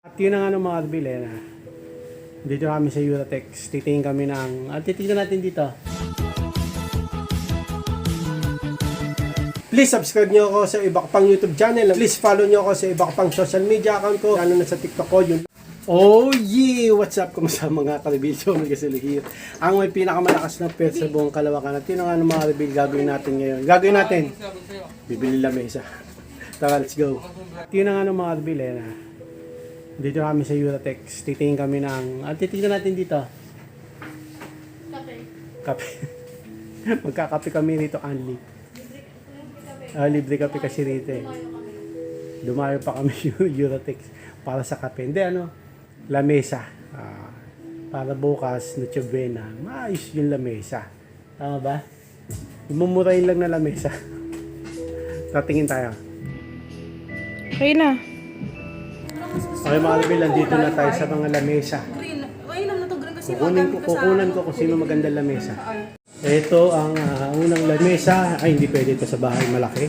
At yun ang mga Arbil dito kami sa Uratex. Titingin kami ng... At titingnan natin dito. Please subscribe nyo ako sa iba ko pang YouTube channel. Please follow nyo ako sa iba ko pang social media account ko. Lalo na sa TikTok ko. Yun. Oh yeah! What's up? Kumusta mga Karbil? So, magasilihir. Ang may pinakamalakas na pet sa buong Kalawakan. At yun ang mga Arbil gagawin natin ngayon. Gagawin natin. Bibili lamesa. Tara, let's go. At yun ang mga Arbil dito kami sa Uratex. Titingin kami ng... At titingnan natin dito. Kape. Magkakape kami rito, Anli. Libre kape kasi rito eh. Dumayo pa kami Uratex para sa kape. Hindi lamesa. Para bukas, Noche Buena. Maayos yung lamesa. Tama ba? Mumurahin lang na lamesa. Tatingin tayo. Okay na. Okay mga Arbil, dito na tayo sa mga lamesa. Green. Ay, na to green kasi Kukunan ko kung sino magandang lamesa. Ito ang unang lamesa. Ay, hindi pwede ito sa bahay. Malaki.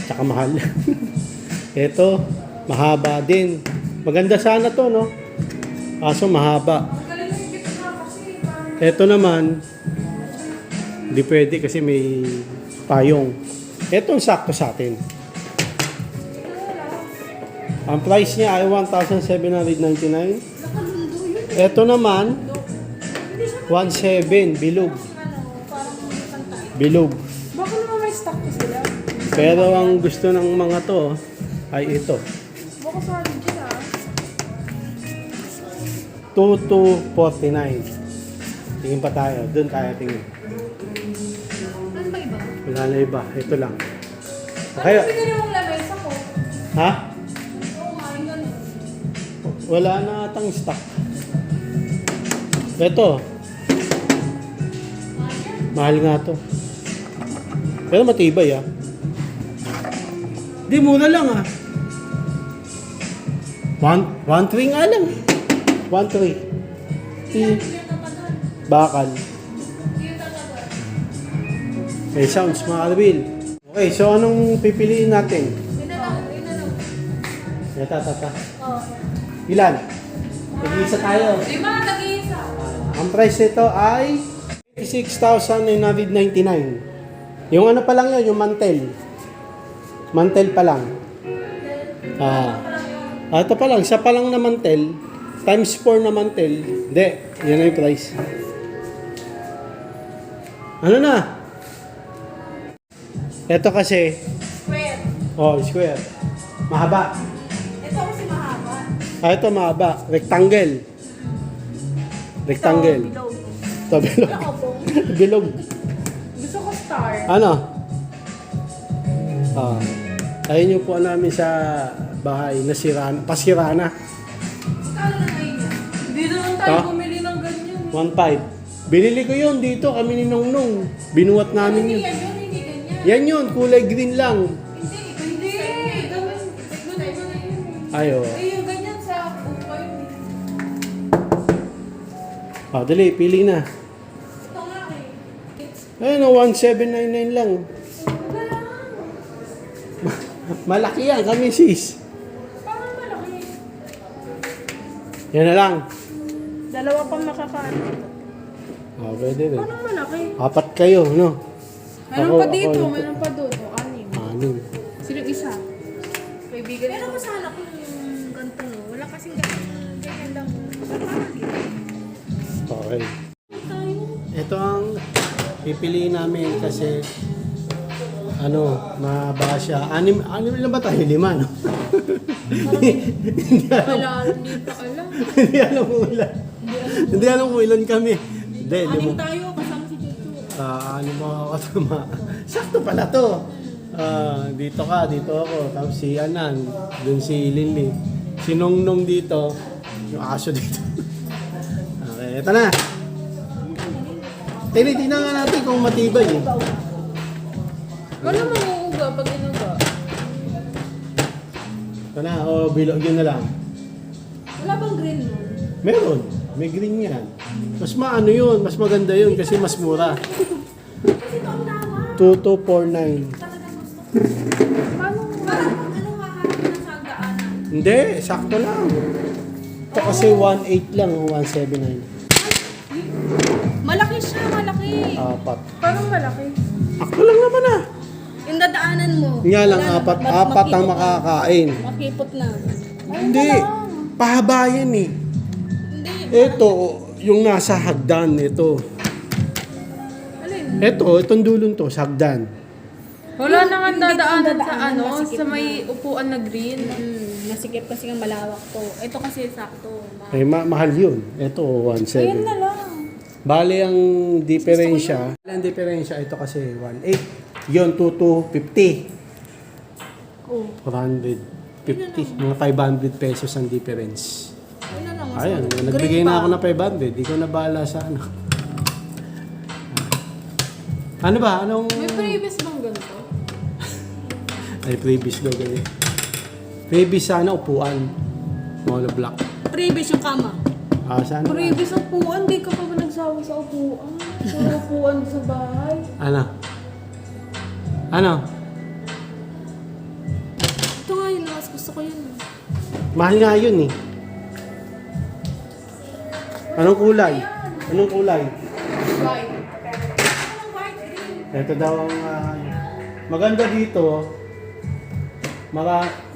Tsaka mahal. Ito, mahaba din. Maganda sana to, no? Kaso mahaba. Ito naman, hindi pwede kasi may payong. Ito ang sakto sa atin. Ang price niya ay 1,799. Ito naman, 1,700. Bilog. Bilog. Baka naman may stock ko sila. Pero ang gusto ng mga to ay ito. Baka sa akin dyan 2249. Tingin pa tayo. Doon tayo tingin. Ano ba iba? Wala na iba. Ito lang. Okay. Ano pinili mong lamesa ko? Ha? Oo nga, yung ganun. Wala na atang stock. Ito. Mahal nga to. Pero matibay Di mura lang One three nga lang. 1,300. Bakal. Okay, sounds mga Arbil. Okay, so anong pipiliin natin? Tata. Ilan? Nag-iisa tayo. Lima, nag-iisa. Ang price nito ay 86,999. Yung ano pa lang yun, yung mantel. Mantel pa lang. Ito pa lang, isa pa lang na mantel. Times 4 na mantel. Hindi, yan na yung price. Ano na? Ito kasi, Square. square. Mahaba. Ito kasi mahaba. Ito mahaba. Rectangle. Rectangle. Ito, bilog. Ito, bilog. Ako po. Bilog. Gusto ko star. Ano? Ayun yung po namin sa bahay na pasira na. Kala na ngayon yan. Hindi naman tayo Ha? bumili ng ganyan. 1.5. Binili ko yun dito, kami ni Nongnong. Binuhat namin Hindi yun. yan yun, hindi ganyan. Yan yun, kulay green lang. Hindi. Ganun na yun. Ayo. Yung ganyan sa upa yun. Dali, pili na. Ito nga eh. Ayun, 1,799 lang. Malaki yan, kami sis. Parang malaki. Yan na lang. Dalawa pang makakaano. Pwede rin. Parang malaki. 4 kayo, no? Meron Ako- pa dito, ako- meron pa doon. O, anim. Anim. Sino isa? Kaibigan. Pero ko sana kung ganito, no? Wala kasing ganyan lang. Okay. Ito ang pipiliin namin kasi mahaba siya. Anim lang ba tayo? 5, no? Hindi alam. Wala, hindi pa alam. Hindi alam kung ilan. Hindi alam kung ilan kami. Hindi, Anim tayo, kasama si Chuchu. anim mga kasama. Sakto pala to. Dito ka, dito ako. Tapos si Anan, dun si Lily. Si Nongnong dito. Yung aso dito. Okay, ito na. Tinitingnan nga natin kung matibay eh. Wala manguuga pag inuga. Ito na, bilog yun na lang. Wala bang green nun? Meron. May green yan. Mas maano yun, mas maganda yun kasi mas mura. Kasi ito ang tawa. 2249. Talagang gusto ko. Paano? Parang ano haharap na sa daanan? Hindi, sakto lang. Ito kasi 1.8 lang, 1.79. Malaki siya, malaki. Apat. Parang malaki. Sakto lang naman ah. Yung dadaanan mo. Nga lang, wala na, apat ang makipot na. makakain. Makipot na. Hindi, pahaba yan eh. Hindi. Ito, yung nasa hagdan, ito. Alin? Itong dulong to, sa hagdan. Wala na nga Hindi dadaanan ko sa dadaanan, ano, masikip sa may na. upuan na green. Masikip kasi ng malawak to. Ito kasi sakto. Ay, mahal yun. Ito, Ayan 1.7. na lang. Bali, ang diferensya, ito kasi 1.8. Yun, 2.50. Oh. 450. Mga 500 pesos ang difference. Ayun na lang. mas Ayan, maganda. nagbigay Green na pa. ako ng 500. Di ko na bahala sa ano. Ano ba? Anong... May previous bang ganito? Ay, previous daw ganyan. Previous sana upuan. Monoblock. Previous yung kama. Sana. Previous upuan, di ka pa ba nagsawa sa upuan? Sa upuan sa bahay. Ano? Ano? Ito nga yun. Mas gusto ko yun. Mahal nga yun eh. Anong kulay? Anong kulay? White. Ito daw ang maganda dito.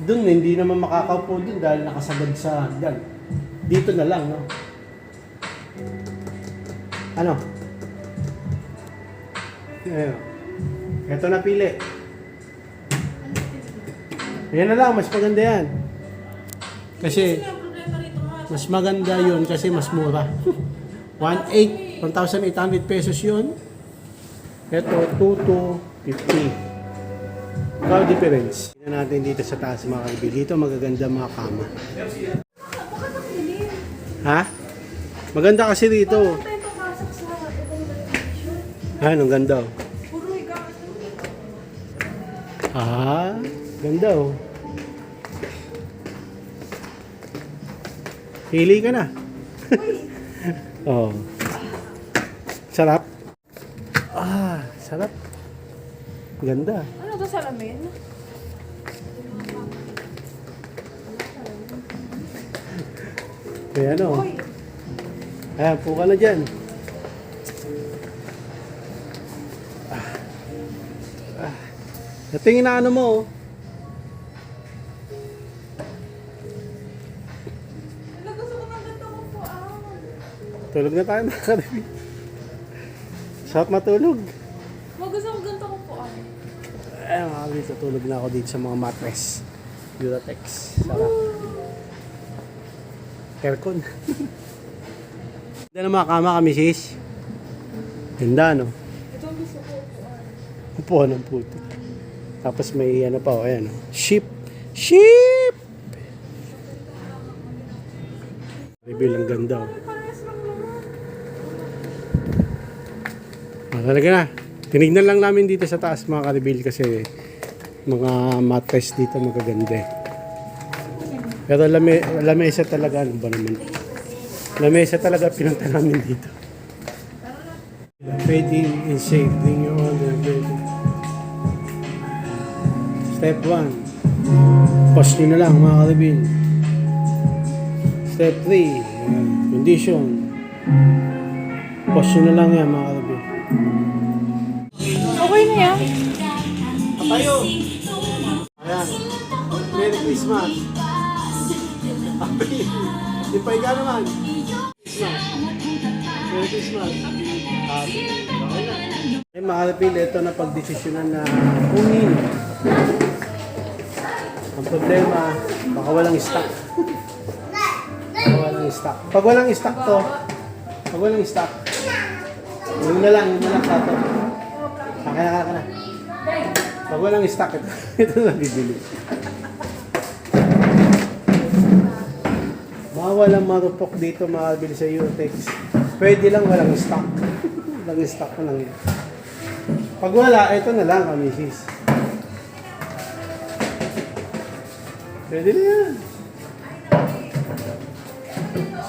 Dun hindi naman makakaupo dun dahil nakasagad sa hagdan. Dito na lang, no? Ano? Ayun. Ito na pili. Yan na lang, mas maganda yan. Kasi mas maganda yun kasi mas mura. 1,800 pesos yun. Ito, 2,250. Ikaw difference. Tignan natin dito sa taas mga kaibigan. Dito magaganda mga kama. Ha? Maganda kasi dito. Ang ganda oh. Ganda oh. Pili ka na. Oh. Sarap. Sarap. Ganda. Ano to salamin? Kaya ano? Ayan, po ka na dyan. Natingin na ano mo. Oh. Tulog na tayo mga karibi. Sarap matulog. Gusto ko ganito ko po Ayan mga karibi, tutulog na ako dito sa mga mattress. Duratex. Sarap. Aircon. Ganda na mga kama kami sis. Ganda no? Ito ang gusto ko Upuan ng puto. Tapos may ano pa, ayan. Sheep! Sheep! Reveal ang ganda. Talaga na. Tinignan lang namin dito sa taas mga ka-reveal kasi mga mattress dito magaganda. Pero lamesa talaga, ano ba naman? Lamesa talaga pinunta namin dito. Fading and shading your order. Step 1. Pause nyo na lang mga karibin. Step 3. Condition. Pause nyo na lang yan mga karibin. Okay na yan. Tayo! Ayan. Merry Christmas! Di pa ika naman. Christmas. Merry Christmas. Okay na. Ay mga karibin, ito na pagdesisyonan na kunin. Ang problema, baka walang stock. Baka walang stock. Pag walang stock to, yun na lang tato. Kaya na. Pag walang stock, ito na bibili. Mga walang marupok dito, makabili sa Utex. Pwede lang walang stock. Walang stock na lang yan. Pag wala, ito na lang kami sis. Pwede na yan.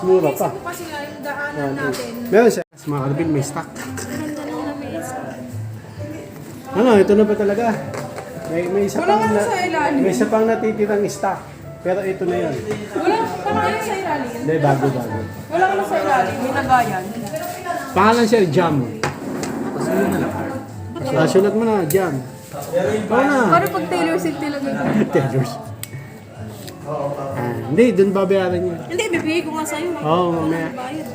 Mura pa. Kasi nga yung daanan natin. Meron siya. Mga karabin, may stock. Ganda lang na may isa. Ano, ito na ba talaga? May isa Wala pang nga sa ilalim. may isa pang natitirang stock. Pero ito na yun. Wala, parang sa ilalim. Hindi, bago. Wala ka na sa ilalim, may nagayan. Pangalan siya, Jam. Sulat mo na, Jam. Oo na. Parang pag Taylor Swift nilagay ko. Taylor's. Hindi, doon babayaran niya. Hindi, bibigay ko nga sa'yo. Oo, mamaya. Bayad.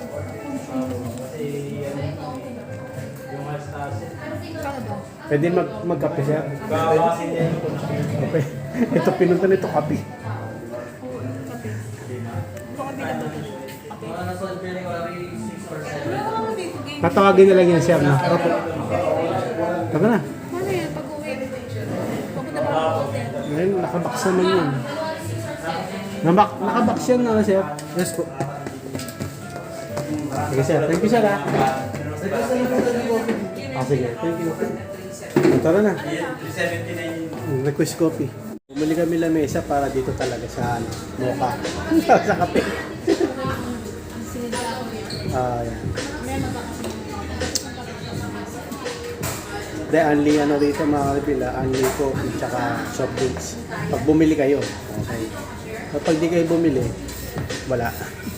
Kano ba? Pwede magkape siya. Kape. Ito, pinunta nito kape. Oo, kape. Baka bilang ba ito? Wala ka naman dito, game. Tatawagin na lang yan, sir, na. Opo. Taka na. Ano yan, pag-uwi? Papunta ba ako hotel? Ngayon, nakabox naman yun. Nakabox yan, ano, sir? Yes po. Sige, sir. Thank you, sir, ha? Sige. Thank you. Tara na. Request coffee. Bumili kami lamesa para dito talaga sa Mocha. Sa kape. Yan. Hindi, only ano rito mga kapila, only coffee tsaka soft drinks. Pag bumili kayo, okay. Kapag di kayo bumili, wala.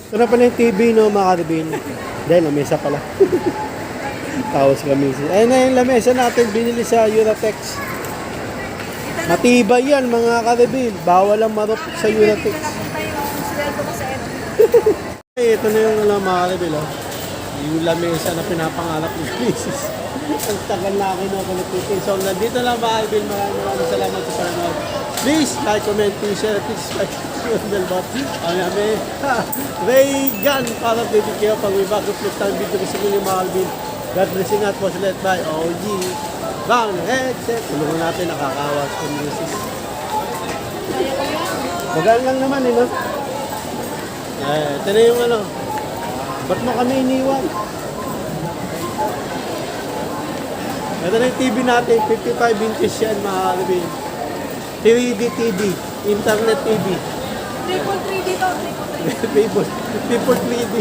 Ito pala yung TV, no, mga kapil. Dahil lamesa pala. Tawas kami. Ayun na yung lamesa natin, binili sa Eurotex. Matibay yan, mga karibil. Bawal ang marop sa Eurotex. Napunta yung sweldo ko sa Ed. Ito na yung mga karibil, oh. Yung lamesa na pinapangarap ng Crisis. Ang tagal na ako nakulitin. So, nandito lang mga karibil. Maraming salamat sa panonood. Please, like, comment, please share, please subscribe to the bell button. Ang namin, Reagan, para bibig kayo pag may bago flip time video ko sa inyo mga karibil. God bless you at was led by OG. Bang headset. Tulungan natin nakakawas ng music. Magaan lang naman eh, no? Ito na yung ano. Ba't mo kami iniwan? Ito na yung TV natin. 55 inches yan, mga kalibin. 3D TV. Internet TV. Triple 3D to, triple 3D. People 3D.